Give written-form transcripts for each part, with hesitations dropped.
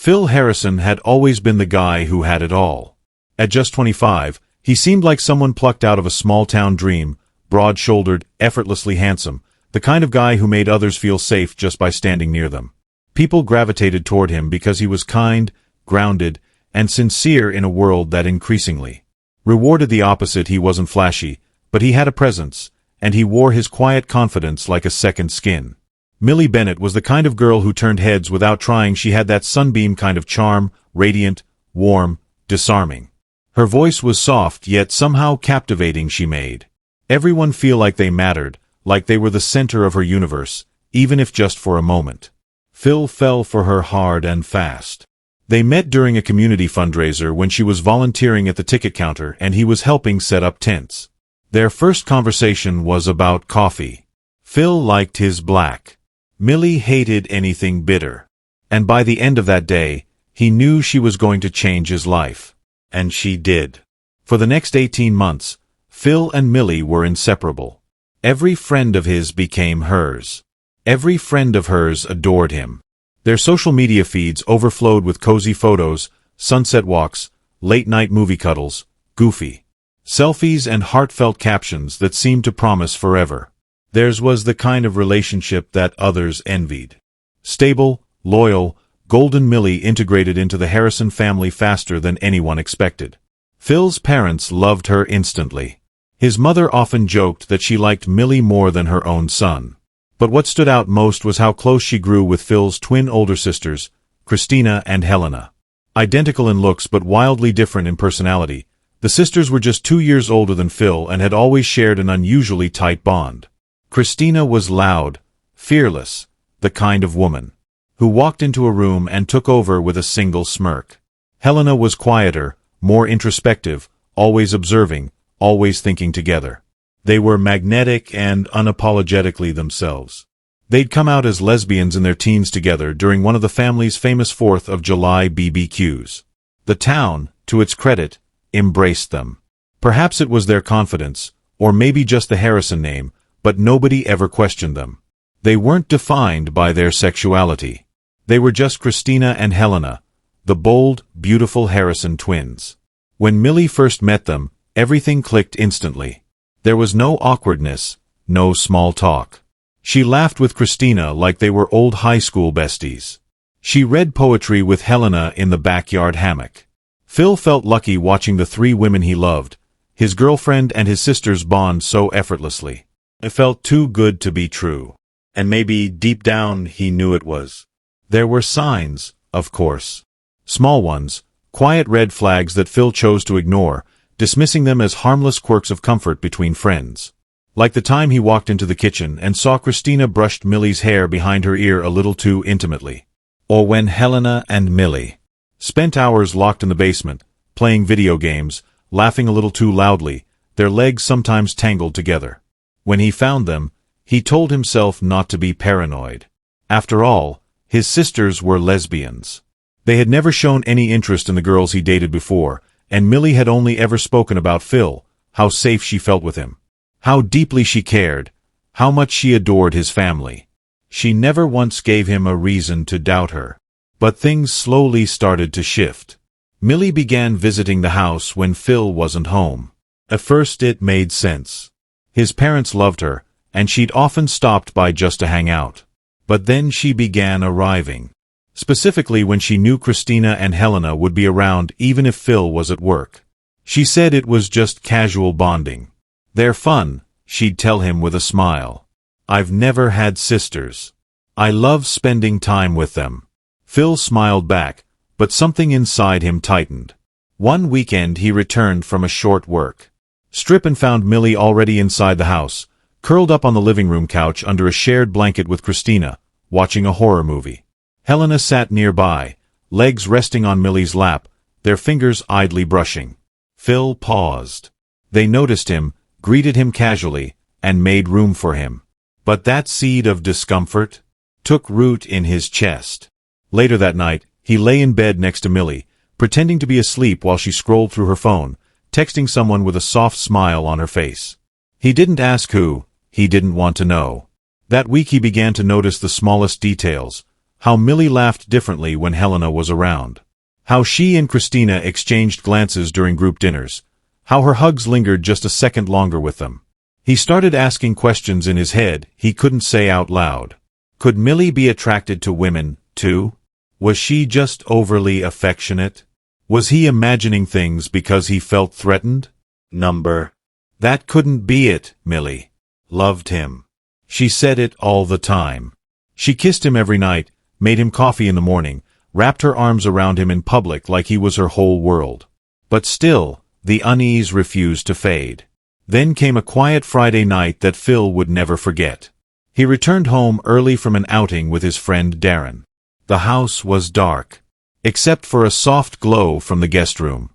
Phil Harrison had always been the guy who had it all. At just 25, he seemed like someone plucked out of a small-town dream, broad-shouldered, effortlessly handsome, the kind of guy who made others feel safe just by standing near them. People gravitated toward him because he was kind, grounded, and sincere in a world that increasingly rewarded the opposite. He wasn't flashy, but he had a presence, and he wore his quiet confidence like a second skin. Millie Bennett was the kind of girl who turned heads without trying. She had that sunbeam kind of charm, radiant, warm, disarming. Her voice was soft yet somehow captivating. She made everyone feel like they mattered, like they were the center of her universe, even if just for a moment. Phil fell for her hard and fast. They met during a community fundraiser when she was volunteering at the ticket counter and he was helping set up tents. Their first conversation was about coffee. Phil liked his black. Millie hated anything bitter. And by the end of that day, he knew she was going to change his life. And she did. For the next 18 months, Phil and Millie were inseparable. Every friend of his became hers. Every friend of hers adored him. Their social media feeds overflowed with cozy photos, sunset walks, late-night movie cuddles, goofy selfies and heartfelt captions that seemed to promise forever. Theirs was the kind of relationship that others envied. Stable, loyal, golden. Millie integrated into the Harrison family faster than anyone expected. Phil's parents loved her instantly. His mother often joked that she liked Millie more than her own son. But what stood out most was how close she grew with Phil's twin older sisters, Christina and Helena. Identical in looks but wildly different in personality, the sisters were just 2 years older than Phil and had always shared an unusually tight bond. Christina was loud, fearless, the kind of woman who walked into a room and took over with a single smirk. Helena was quieter, more introspective, always observing, always thinking together. They were magnetic and unapologetically themselves. They'd come out as lesbians in their teens together during one of the family's famous 4th of July BBQs. The town, to its credit, embraced them. Perhaps it was their confidence, or maybe just the Harrison name, but nobody ever questioned them. They weren't defined by their sexuality. They were just Christina and Helena, the bold, beautiful Harrison twins. When Millie first met them, everything clicked instantly. There was no awkwardness, no small talk. She laughed with Christina like they were old high school besties. She read poetry with Helena in the backyard hammock. Phil felt lucky watching the 3 women he loved, his girlfriend and his sisters, bond so effortlessly. It felt too good to be true. And maybe deep down he knew it was. There were signs, of course. Small ones, quiet red flags that Phil chose to ignore, dismissing them as harmless quirks of comfort between friends. Like the time he walked into the kitchen and saw Christina brushed Millie's hair behind her ear a little too intimately. Or when Helena and Millie spent hours locked in the basement, playing video games, laughing a little too loudly, their legs sometimes tangled together. When he found them, he told himself not to be paranoid. After all, his sisters were lesbians. They had never shown any interest in the girls he dated before, and Millie had only ever spoken about Phil, how safe she felt with him, how deeply she cared, how much she adored his family. She never once gave him a reason to doubt her. But things slowly started to shift. Millie began visiting the house when Phil wasn't home. At first it made sense. His parents loved her, and she'd often stopped by just to hang out. But then she began arriving. Specifically when she knew Christina and Helena would be around even if Phil was at work. She said it was just casual bonding. They're fun, she'd tell him with a smile. I've never had sisters. I love spending time with them. Phil smiled back, but something inside him tightened. One weekend he returned from a short work trip and found Millie already inside the house, curled up on the living room couch under a shared blanket with Christina, watching a horror movie. Helena sat nearby, legs resting on Millie's lap, their fingers idly brushing. Phil paused. They noticed him, greeted him casually, and made room for him. But that seed of discomfort took root in his chest. Later that night, he lay in bed next to Millie, pretending to be asleep while she scrolled through her phone, texting someone with a soft smile on her face. He didn't ask who, he didn't want to know. That week he began to notice the smallest details, How Millie laughed differently when Helena was around. How she and Christina exchanged glances during group dinners. How her hugs lingered just a second longer with them. He started asking questions in his head he couldn't say out loud. Could Millie be attracted to women, too? Was she just overly affectionate? Was he imagining things because he felt threatened? That couldn't be it, Millie. Loved him. She said it all the time. She kissed him every night, made him coffee in the morning, wrapped her arms around him in public like he was her whole world. But still, the unease refused to fade. Then came a quiet Friday night that Phil would never forget. He returned home early from an outing with his friend Darren. The house was dark, except for a soft glow from the guest room.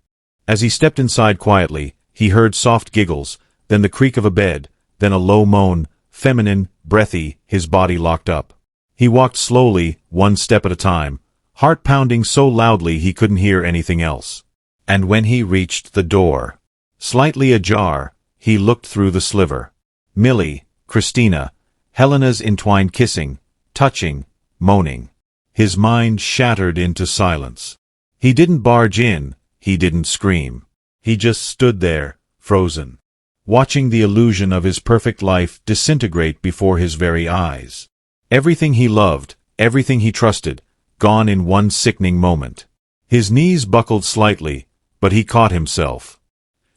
As he stepped inside quietly, he heard soft giggles, then the creak of a bed, then a low moan, feminine, breathy, his body locked up. He walked slowly, one step at a time, heart pounding so loudly he couldn't hear anything else. And when he reached the door, slightly ajar, he looked through the sliver. Millie, Christina, Helena's entwined kissing, touching, moaning. His mind shattered into silence. He didn't barge in, he didn't scream. He just stood there, frozen, watching the illusion of his perfect life disintegrate before his very eyes. Everything he loved, everything he trusted, gone in one sickening moment. His knees buckled slightly, but he caught himself.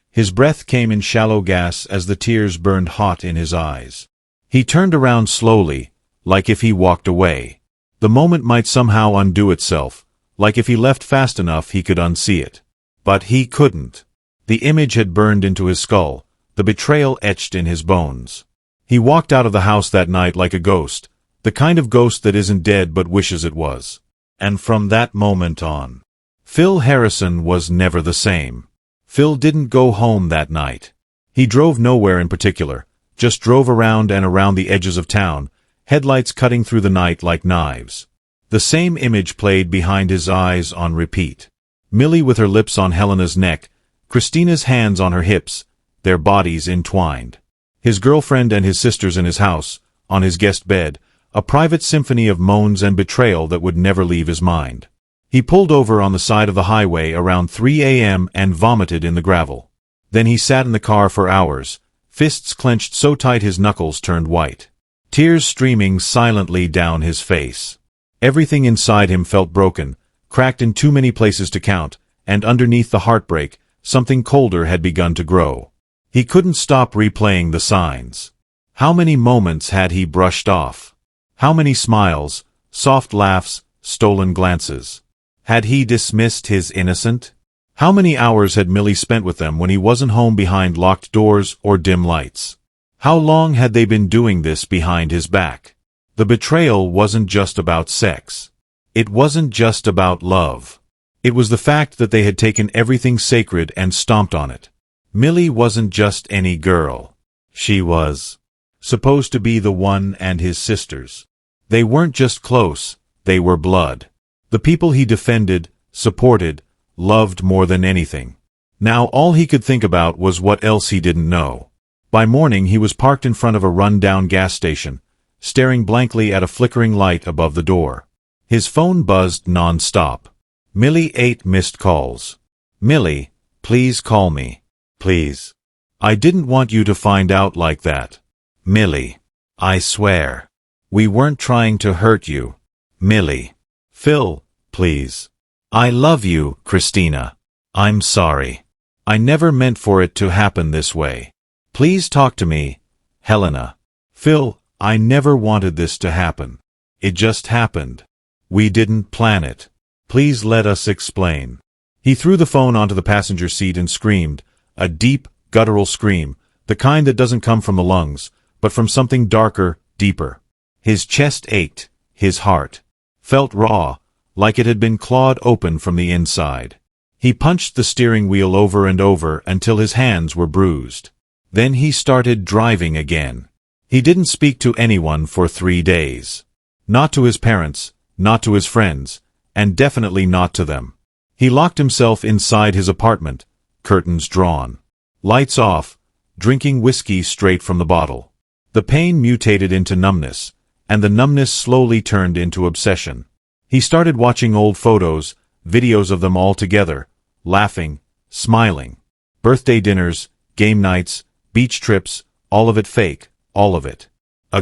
His breath came in shallow gas as the tears burned hot in his eyes. He turned around slowly, like if he walked away. The moment might somehow undo itself, like if he left fast enough he could unsee it. But he couldn't. The image had burned into his skull, the betrayal etched in his bones. He walked out of the house that night like a ghost, the kind of ghost that isn't dead but wishes it was. And from that moment on, Phil Harrison was never the same. Phil didn't go home that night. He drove nowhere in particular, just drove around and around the edges of town, headlights cutting through the night like knives. The same image played behind his eyes on repeat. Millie with her lips on Helena's neck, Christina's hands on her hips, their bodies entwined. His girlfriend and his sisters in his house, on his guest bed, a private symphony of moans and betrayal that would never leave his mind. He pulled over on the side of the highway around 3 a.m. and vomited in the gravel. Then he sat in the car for hours, fists clenched so tight his knuckles turned white. Tears streaming silently down his face. Everything inside him felt broken, cracked in too many places to count, and underneath the heartbreak, something colder had begun to grow. He couldn't stop replaying the signs. How many moments had he brushed off? How many smiles, soft laughs, stolen glances? Had he dismissed his innocent? How many hours had Millie spent with them when he wasn't home behind locked doors or dim lights? How long had they been doing this behind his back? The betrayal wasn't just about sex. It wasn't just about love. It was the fact that they had taken everything sacred and stomped on it. Millie wasn't just any girl. She was supposed to be the one, and his sisters. They weren't just close, they were blood. The people he defended, supported, loved more than anything. Now all he could think about was what else he didn't know. By morning he was parked in front of a run-down gas station, staring blankly at a flickering light above the door. His phone buzzed non-stop. Millie 8 missed calls. Millie, please call me. Please. I didn't want you to find out like that. Millie. I swear. We weren't trying to hurt you. Millie. Phil, please. I love you, Christina. I'm sorry. I never meant for it to happen this way. Please talk to me, Helena. Phil, I never wanted this to happen. It just happened. We didn't plan it. Please let us explain. He threw the phone onto the passenger seat and screamed, a deep, guttural scream, the kind that doesn't come from the lungs, but from something darker, deeper. His chest ached, his heart felt raw, like it had been clawed open from the inside. He punched the steering wheel over and over until his hands were bruised. Then he started driving again. He didn't speak to anyone for 3 days. Not to his parents, not to his friends, and definitely not to them. He locked himself inside his apartment, curtains drawn, lights off, drinking whiskey straight from the bottle. The pain mutated into numbness, and the numbness slowly turned into obsession. He started watching old photos, videos of them all together, laughing, smiling. Birthday dinners, game nights, beach trips, all of it fake, all of it.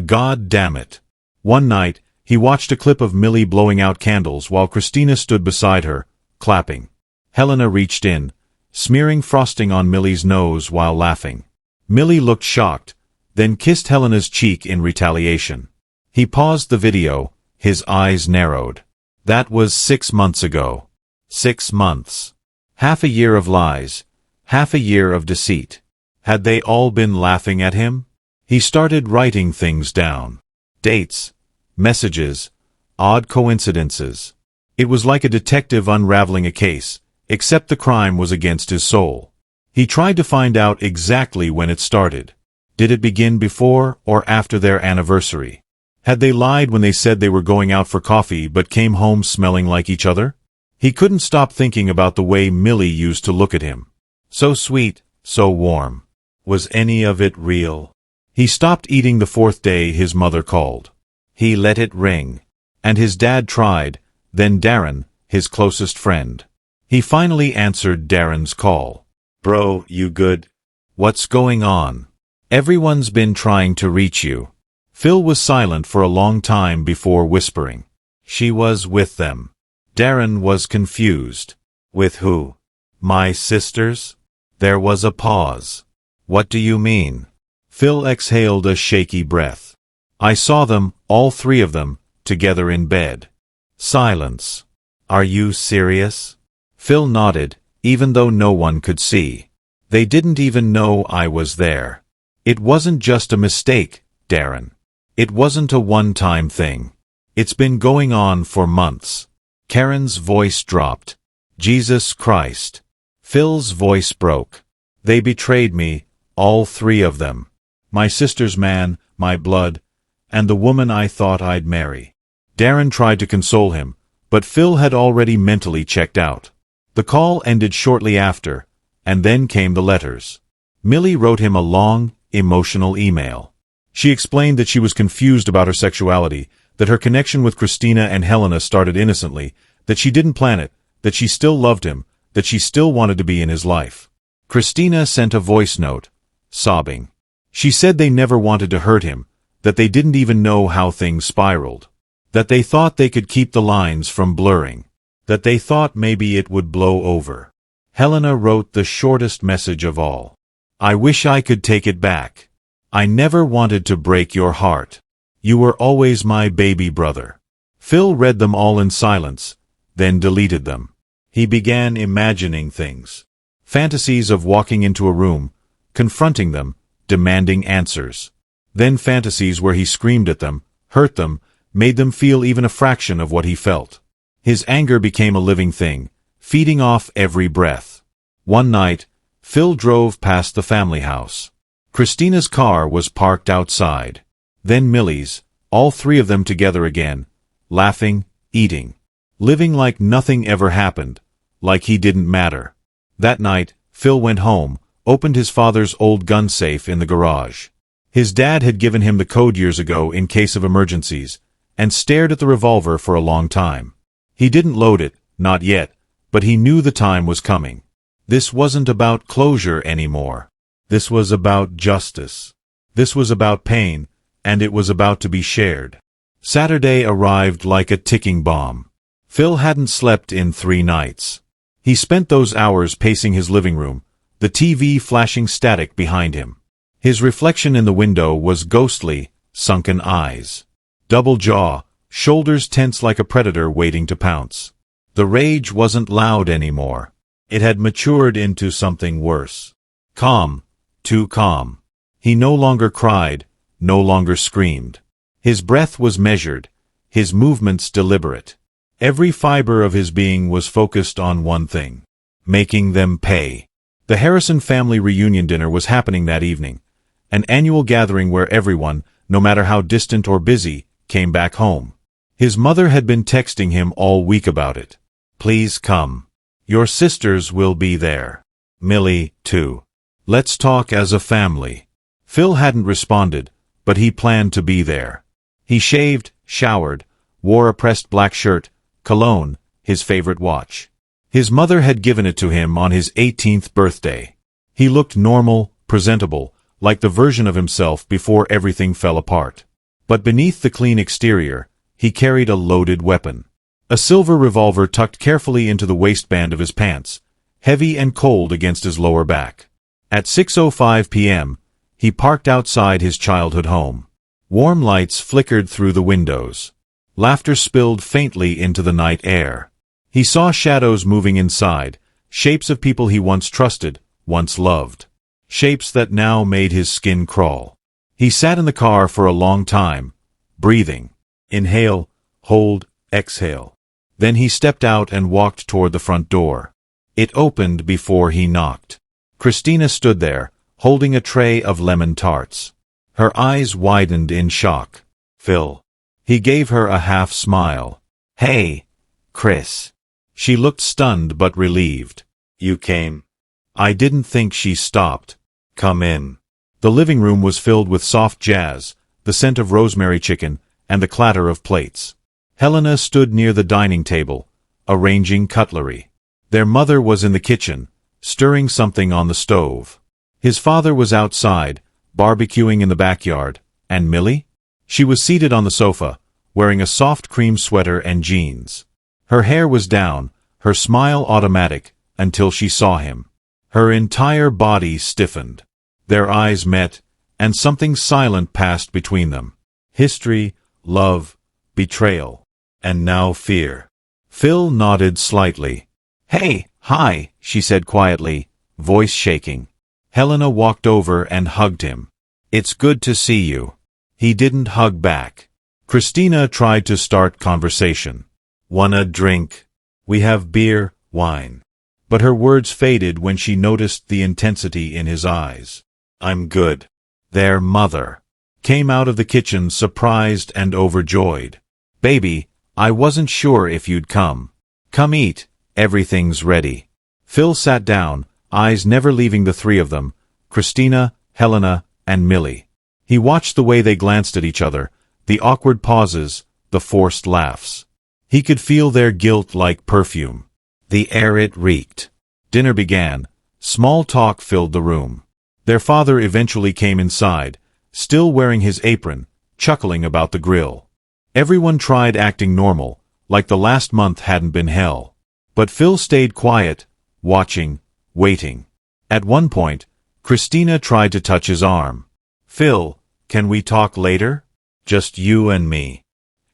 God damn it. One night, he watched a clip of Millie blowing out candles while Christina stood beside her, clapping. Helena reached in, smearing frosting on Millie's nose while laughing. Millie looked shocked, then kissed Helena's cheek in retaliation. He paused the video, his eyes narrowed. That was 6 months ago. 6 months. Half a year of lies. Half a year of deceit. Had they all been laughing at him? He started writing things down. Dates. Messages. Odd coincidences. It was like a detective unraveling a case, except the crime was against his soul. He tried to find out exactly when it started. Did it begin before or after their anniversary? Had they lied when they said they were going out for coffee but came home smelling like each other? He couldn't stop thinking about the way Millie used to look at him. So sweet, so warm. Was any of it real? He stopped eating the 4th day his mother called. He let it ring. And his dad tried, then Darren, his closest friend. He finally answered Darren's call. Bro, you good? What's going on? Everyone's been trying to reach you. Phil was silent for a long time before whispering. She was with them. Darren was confused. With who? My sisters? There was a pause. What do you mean? Phil exhaled a shaky breath. I saw them, all 3 of them, together in bed. Silence. Are you serious? Phil nodded, even though no one could see. They didn't even know I was there. It wasn't just a mistake, Darren. It wasn't a one-time thing. It's been going on for months. Karen's voice dropped. Jesus Christ. Phil's voice broke. They betrayed me, all 3 of them. My sister's man, my blood, and the woman I thought I'd marry. Darren tried to console him, but Phil had already mentally checked out. The call ended shortly after, and then came the letters. Millie wrote him a long, emotional email. She explained that she was confused about her sexuality, that her connection with Christina and Helena started innocently, that she didn't plan it, that she still loved him, that she still wanted to be in his life. Christina sent a voice note, sobbing. She said they never wanted to hurt him, that they didn't even know how things spiraled, that they thought they could keep the lines from blurring, that they thought maybe it would blow over. Helena wrote the shortest message of all. I wish I could take it back. I never wanted to break your heart. You were always my baby brother. Phil read them all in silence, then deleted them. He began imagining things. Fantasies of walking into a room, confronting them, demanding answers. Then fantasies where he screamed at them, hurt them, made them feel even a fraction of what he felt. His anger became a living thing, feeding off every breath. One night, Phil drove past the family house. Christina's car was parked outside. Then Millie's, all 3 of them together again, laughing, eating, living like nothing ever happened, like he didn't matter. That night, Phil went home, opened his father's old gun safe in the garage. His dad had given him the code years ago in case of emergencies, and stared at the revolver for a long time. He didn't load it, not yet, but he knew the time was coming. This wasn't about closure anymore. This was about justice. This was about pain, and it was about to be shared. Saturday arrived like a ticking bomb. Phil hadn't slept in 3 nights. He spent those hours pacing his living room, the TV flashing static behind him. His reflection in the window was ghostly, sunken eyes. Double jaw, shoulders tense like a predator waiting to pounce. The rage wasn't loud anymore. It had matured into something worse. Calm, too calm. He no longer cried, no longer screamed. His breath was measured, his movements deliberate. Every fiber of his being was focused on one thing: making them pay. The Harrison family reunion dinner was happening that evening, an annual gathering where everyone, no matter how distant or busy, came back home. His mother had been texting him all week about it. Please come. Your sisters will be there. Millie, too. Let's talk as a family. Phil hadn't responded, but he planned to be there. He shaved, showered, wore a pressed black shirt, cologne, his favorite watch. His mother had given it to him on his 18th birthday. He looked normal, presentable, like the version of himself before everything fell apart. But beneath the clean exterior, he carried a loaded weapon. A silver revolver tucked carefully into the waistband of his pants, heavy and cold against his lower back. At 6:05 p.m., he parked outside his childhood home. Warm lights flickered through the windows. Laughter spilled faintly into the night air. He saw shadows moving inside, shapes of people he once trusted, once loved. Shapes that now made his skin crawl. He sat in the car for a long time, breathing. Inhale, hold, exhale. Then he stepped out and walked toward the front door. It opened before he knocked. Christina stood there, holding a tray of lemon tarts. Her eyes widened in shock. Phil. He gave her a half smile. Hey, Chris. She looked stunned but relieved. You came. I didn't think. She stopped. Come in. The living room was filled with soft jazz, the scent of rosemary chicken, and the clatter of plates. Helena stood near the dining table, arranging cutlery. Their mother was in the kitchen, stirring something on the stove. His father was outside, barbecuing in the backyard, and Millie? She was seated on the sofa, wearing a soft cream sweater and jeans. Her hair was down, her smile automatic, until she saw him. Her entire body stiffened. Their eyes met, and something silent passed between them. History, love, betrayal, and now fear. Phil nodded slightly. Hey, hi, she said quietly, voice shaking. Helena walked over and hugged him. It's good to see you. He didn't hug back. Christina tried to start conversation. Wanna drink? We have beer, wine. But her words faded when she noticed the intensity in his eyes. I'm good. Their mother came out of the kitchen surprised and overjoyed. Baby, I wasn't sure if you'd come. Come eat, everything's ready. Phil sat down, eyes never leaving the three of them, Christina, Helena, and Millie. He watched the way they glanced at each other, the awkward pauses, the forced laughs. He could feel their guilt like perfume. The air it reeked. Dinner began. Small talk filled the room. Their father eventually came inside, still wearing his apron, chuckling about the grill. Everyone tried acting normal, like the last month hadn't been hell. But Phil stayed quiet, watching, waiting. At one point, Christina tried to touch his arm. Phil, can we talk later? Just you and me.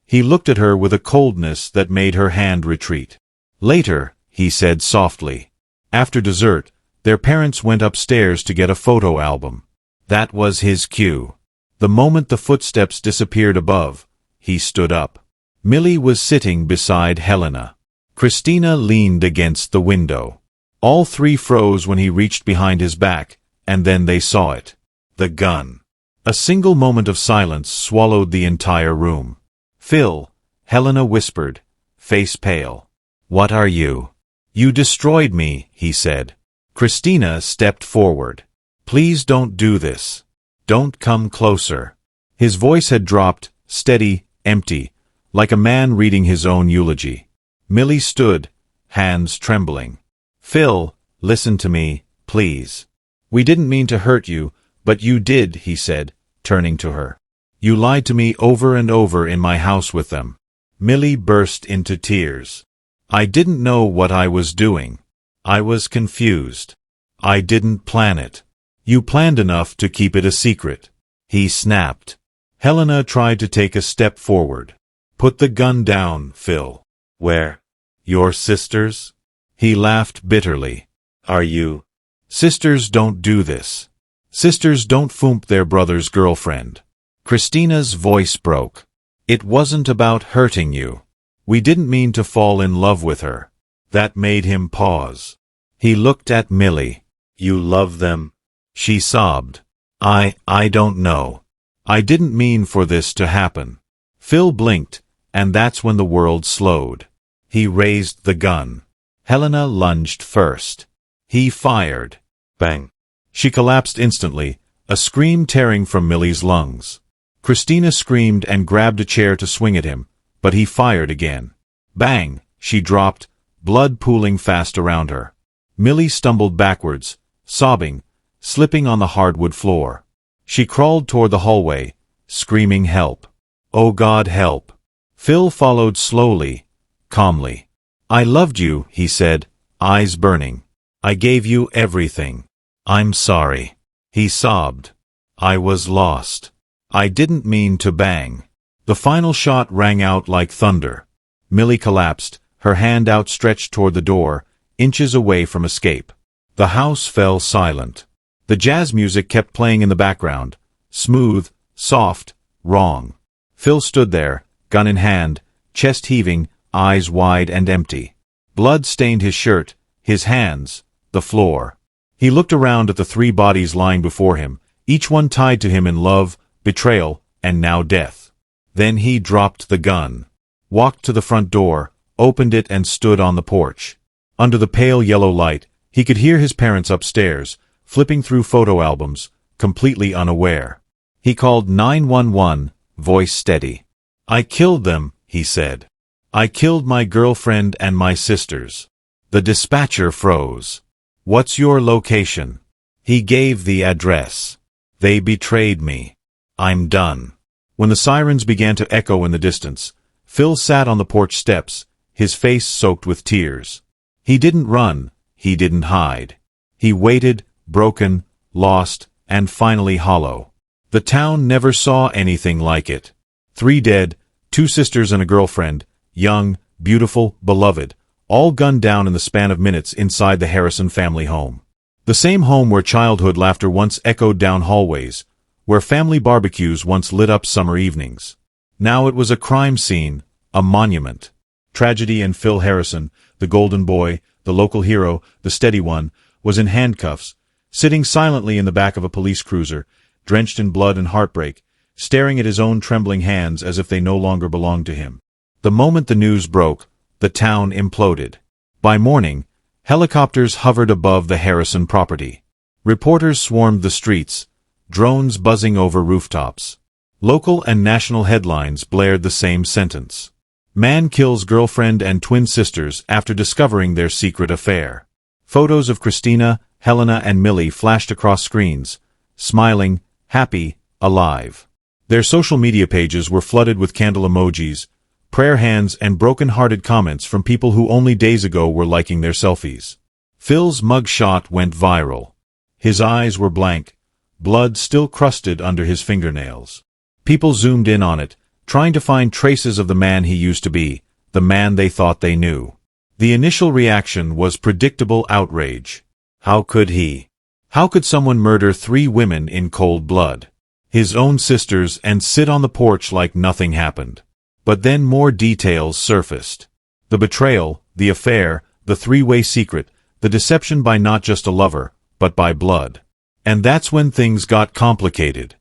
He looked at her with a coldness that made her hand retreat. Later, he said softly. After dessert, their parents went upstairs to get a photo album. That was his cue. The moment the footsteps disappeared above, he stood up. Millie was sitting beside Helena. Christina leaned against the window. All three froze when he reached behind his back, and then they saw it. The gun. A single moment of silence swallowed the entire room. Phil, Helena whispered, face pale. What are you? You destroyed me, he said. Christina stepped forward. Please don't do this. Don't come closer. His voice had dropped, steady, empty, like a man reading his own eulogy. Millie stood, hands trembling. Phil, listen to me, please. We didn't mean to hurt you, but you did, he said, turning to her. You lied to me over and over in my house with them. Millie burst into tears. I didn't know what I was doing. I was confused. I didn't plan it. You planned enough to keep it a secret. He snapped. Helena tried to take a step forward. Put the gun down, Phil. Where? Your sisters? He laughed bitterly. Are you? Sisters don't do this. Sisters don't foomp their brother's girlfriend. Christina's voice broke. It wasn't about hurting you. We didn't mean to fall in love with her. That made him pause. He looked at Millie. You love them? She sobbed. I don't know. I didn't mean for this to happen. Phil blinked, and that's when the world slowed. He raised the gun. Helena lunged first. He fired. Bang. She collapsed instantly, a scream tearing from Millie's lungs. Christina screamed and grabbed a chair to swing at him, but he fired again. Bang! She dropped, blood pooling fast around her. Millie stumbled backwards, sobbing, slipping on the hardwood floor. She crawled toward the hallway, screaming help. Oh God, help! Phil followed slowly, calmly. I loved you, he said, eyes burning. I gave you everything. I'm sorry. He sobbed. I was lost. I didn't mean to bang. The final shot rang out like thunder. Millie collapsed, her hand outstretched toward the door, inches away from escape. The house fell silent. The jazz music kept playing in the background, smooth, soft, wrong. Phil stood there, gun in hand, chest heaving, eyes wide and empty. Blood stained his shirt, his hands, the floor. He looked around at the three bodies lying before him, each one tied to him in love, betrayal, and now death. Then he dropped the gun, walked to the front door, opened it and stood on the porch. Under the pale yellow light, he could hear his parents upstairs, flipping through photo albums, completely unaware. He called 911, voice steady. I killed them, he said. I killed my girlfriend and my sisters. The dispatcher froze. What's your location? He gave the address. They betrayed me. I'm done. When the sirens began to echo in the distance, Phil sat on the porch steps, his face soaked with tears. He didn't run, he didn't hide. He waited, broken, lost, and finally hollow. The town never saw anything like it. 3 dead, 2 sisters and a girlfriend, young, beautiful, beloved, all gunned down in the span of minutes inside the Harrison family home. The same home where childhood laughter once echoed down hallways, where family barbecues once lit up summer evenings. Now it was a crime scene, a monument. Tragedy, and Phil Harrison, the golden boy, the local hero, the steady one, was in handcuffs, sitting silently in the back of a police cruiser, drenched in blood and heartbreak, staring at his own trembling hands as if they no longer belonged to him. The moment the news broke, the town imploded. By morning, helicopters hovered above the Harrison property. Reporters swarmed the streets, drones buzzing over rooftops. Local and national headlines blared the same sentence. Man kills girlfriend and twin sisters after discovering their secret affair. Photos of Christina, Helena and Millie flashed across screens, smiling, happy, alive. Their social media pages were flooded with candle emojis, prayer hands and broken-hearted comments from people who only days ago were liking their selfies. Phil's mugshot went viral. His eyes were blank, blood still crusted under his fingernails. People zoomed in on it, trying to find traces of the man he used to be, the man they thought they knew. The initial reaction was predictable outrage. How could he? How could someone murder 3 women in cold blood? His own sisters, and sit on the porch like nothing happened. But then more details surfaced. The betrayal, the affair, the 3-way secret, the deception by not just a lover, but by blood. And that's when things got complicated.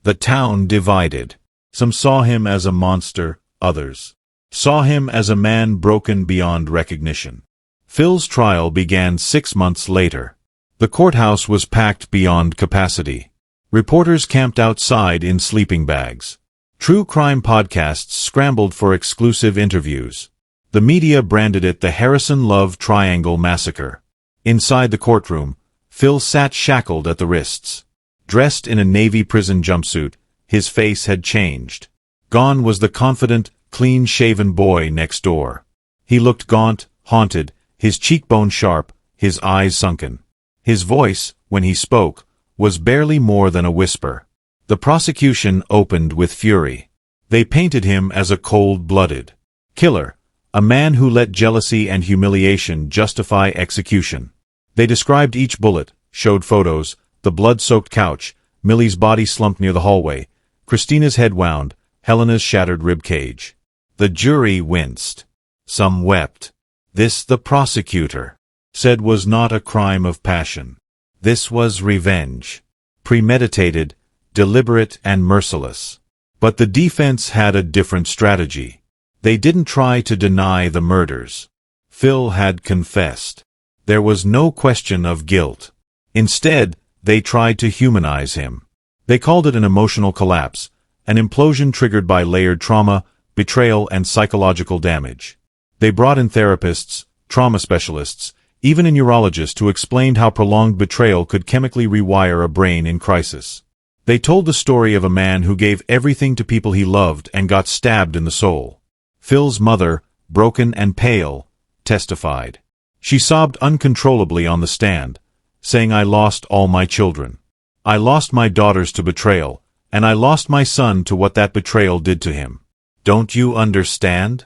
The town divided. Some saw him as a monster, others saw him as a man broken beyond recognition. Phil's trial began 6 months later. The courthouse was packed beyond capacity. Reporters camped outside in sleeping bags. True crime podcasts scrambled for exclusive interviews. The media branded it the Harrison Love Triangle Massacre. Inside the courtroom, Phil sat shackled at the wrists. Dressed in a Navy prison jumpsuit, his face had changed. Gone was the confident, clean-shaven boy next door. He looked gaunt, haunted, his cheekbone sharp, his eyes sunken. His voice, when he spoke, was barely more than a whisper. The prosecution opened with fury. They painted him as a cold-blooded killer, a man who let jealousy and humiliation justify execution. They described each bullet, showed photos, the blood-soaked couch, Millie's body slumped near the hallway, Christina's head wound, Helena's shattered rib cage. The jury winced. Some wept. This, the prosecutor said, was not a crime of passion. This was revenge. Premeditated, deliberate and merciless. But the defense had a different strategy. They didn't try to deny the murders. Phil had confessed. There was no question of guilt. Instead, they tried to humanize him. They called it an emotional collapse, an implosion triggered by layered trauma, betrayal and psychological damage. They brought in therapists, trauma specialists, even a neurologist who explained how prolonged betrayal could chemically rewire a brain in crisis. They told the story of a man who gave everything to people he loved and got stabbed in the soul. Phil's mother, broken and pale, testified. She sobbed uncontrollably on the stand, saying, "I lost all my children. I lost my daughters to betrayal, and I lost my son to what that betrayal did to him. Don't you understand?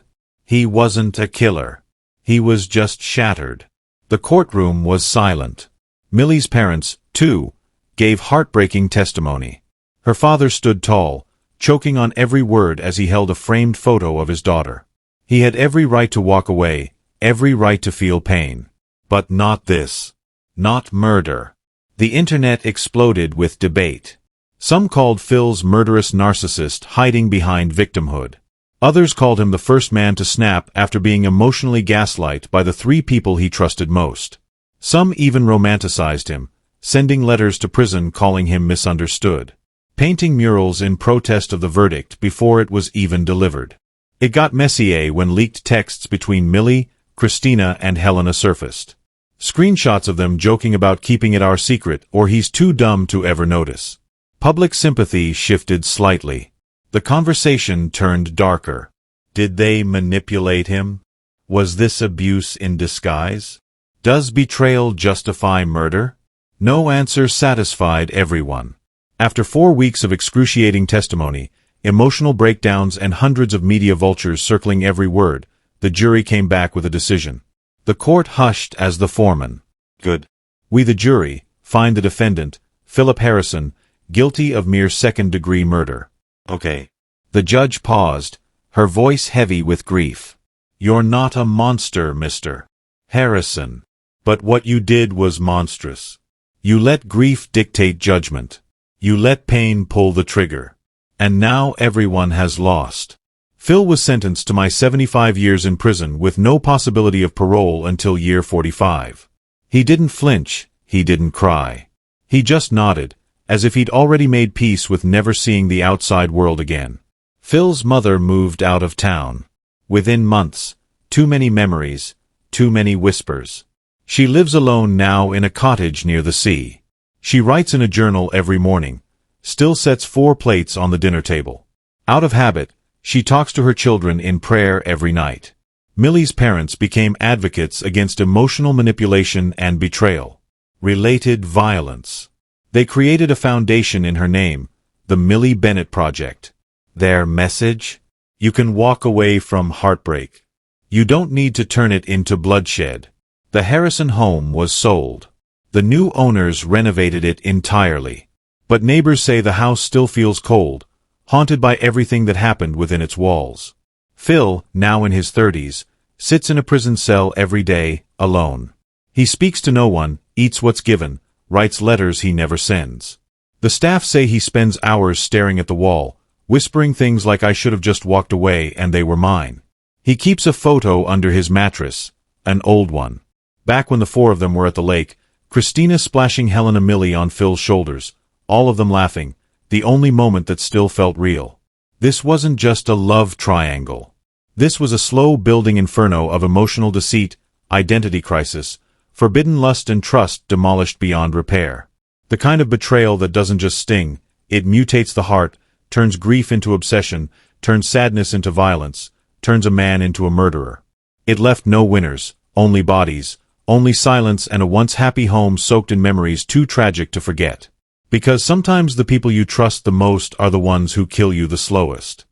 He wasn't a killer. He was just shattered." The courtroom was silent. Millie's parents, too, gave heartbreaking testimony. Her father stood tall, choking on every word as he held a framed photo of his daughter. He had every right to walk away, every right to feel pain. But not this. Not murder. The internet exploded with debate. Some called Phil's murderous narcissist hiding behind victimhood. Others called him the first man to snap after being emotionally gaslighted by the three people he trusted most. Some even romanticized him, sending letters to prison calling him misunderstood, painting murals in protest of the verdict before it was even delivered. It got messy when leaked texts between Millie, Christina, and Helena surfaced. Screenshots of them joking about keeping it our secret or he's too dumb to ever notice. Public sympathy shifted slightly. The conversation turned darker. Did they manipulate him? Was this abuse in disguise? Does betrayal justify murder? No answer satisfied everyone. After 4 weeks of excruciating testimony, emotional breakdowns and hundreds of media vultures circling every word, the jury came back with a decision. The court hushed as the foreman. Good. We the jury find the defendant, Philip Harrison, guilty of mere second-degree murder. Okay. The judge paused, her voice heavy with grief. You're not a monster, Mr. Harrison. But what you did was monstrous. You let grief dictate judgment. You let pain pull the trigger. And now everyone has lost. Phil was sentenced to my 75 years in prison with no possibility of parole until year 45. He didn't flinch, he didn't cry. He just nodded, as if he'd already made peace with never seeing the outside world again. Phil's mother moved out of town. Within months, too many memories, too many whispers. She lives alone now in a cottage near the sea. She writes in a journal every morning, still sets 4 plates on the dinner table. Out of habit, she talks to her children in prayer every night. Millie's parents became advocates against emotional manipulation and betrayal. Related violence. They created a foundation in her name, the Millie Bennett Project. Their message? You can walk away from heartbreak. You don't need to turn it into bloodshed. The Harrison home was sold. The new owners renovated it entirely. But neighbors say the house still feels cold, haunted by everything that happened within its walls. Phil, now in his 30s, sits in a prison cell every day, alone. He speaks to no one, eats what's given, writes letters he never sends. The staff say he spends hours staring at the wall, whispering things like "I should have just walked away and they were mine." He keeps a photo under his mattress, an old one. Back when the 4 of them were at the lake, Christina splashing Helena Millie on Phil's shoulders, all of them laughing, the only moment that still felt real. This wasn't just a love triangle. This was a slow-building inferno of emotional deceit, identity crisis, forbidden lust and trust demolished beyond repair. The kind of betrayal that doesn't just sting, it mutates the heart, turns grief into obsession, turns sadness into violence, turns a man into a murderer. It left no winners, only bodies, only silence and a once happy home soaked in memories too tragic to forget. Because sometimes the people you trust the most are the ones who kill you the slowest.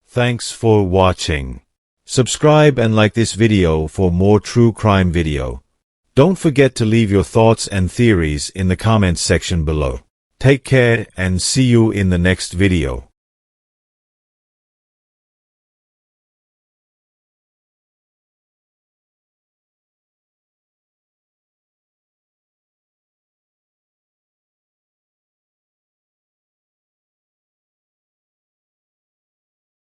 Thanks for watching. Subscribe and like this video for more true crime video. Don't forget to leave your thoughts and theories in the comments section below. Take care and see you in the next video.